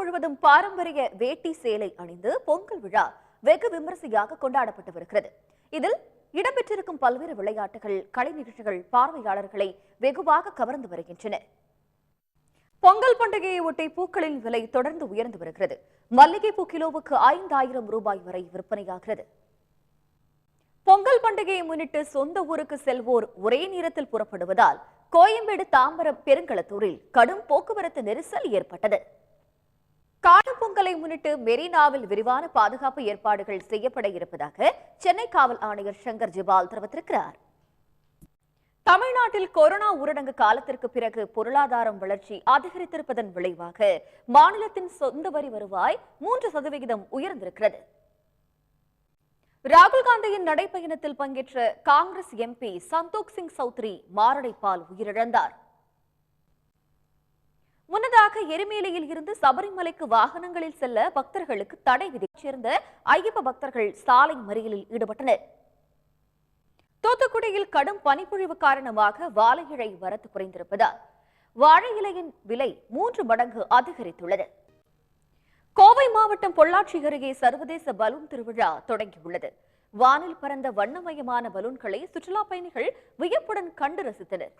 முழுவதும் பாரம்பரிய வேட்டி சேலை அணிந்து பொங்கல் விழா வெகு விமரிசையாக கொண்டாடப்பட்டு வருகிறது. இதில் இடம்பெற்றிருக்கும் பல்வேறு விளையாட்டுகள், கலை நிகழ்ச்சிகள் பார்வையாளர்களை வெகுவாக கவர்ந்து வருகின்றன. பொங்கல் பண்டிகையை ஒட்டி பூக்களின் விலை தொடர்ந்து உயர்ந்து வருகிறது. மல்லிகைப்பூ கிலோவுக்கு 5000 ரூபாய் வரை விற்பனையாகிறது. பொங்கல் பண்டிகையை முன்னிட்டு சொந்த ஊருக்கு செல்வோர் ஒரே நேரத்தில் புறப்படுவதால் கோயம்பேடு, தாம்பரம், பெருங்களத்தூரில் கடும் போக்குவரத்து நெரிசல் ஏற்பட்டது. காணும் பொங்கலை முன்னிட்டு மெரினாவில் விரிவான பாதுகாப்பு ஏற்பாடுகள் செய்யப்பட இருப்பதாக சென்னை காவல் ஆணையர் சங்கர் ஜிபால் தெரிவித்திருக்கிறார். தமிழ்நாட்டில் கொரோனா ஊரடங்கு காலத்திற்கு பிறகு பொருளாதாரம் வளர்ச்சி அதிகரித்திருப்பதன் விளைவாக மாநிலத்தின் சொந்த வரி வருவாய் 3% உயர்ந்திருக்கிறது. ராகுல் காந்தியின் நடைப்பயணத்தில் பங்கேற்ற காங்கிரஸ் எம்பி சந்தோக் சிங் சௌத்ரி மாரடைப்பால் உயிரிழந்தார். முன்னதாக எரிமேலியில் இருந்து சபரிமலைக்கு வாகனங்களில் செல்ல பக்தர்களுக்கு தடை விதிக்கச் சேர்ந்த ஐயப்ப பக்தர்கள் சாலை மறியலில் ஈடுபட்டனர். தூத்துக்குடியில் கடும் பனிப்பொழிவு காரணமாக வாழை இலை வரத்து குறைந்திருப்பதால் வாழை இலையின் விலை 3 மடங்கு அதிகரித்துள்ளது. கோவை மாவட்டம் பொள்ளாச்சி அருகே சர்வதேச பலூன் திருவிழா தொடங்கியுள்ளது. வானில் பறந்த வண்ணமயமான பலூன்களை சுற்றுலா பயணிகள் வியப்புடன் கண்டு ரசித்தனர்.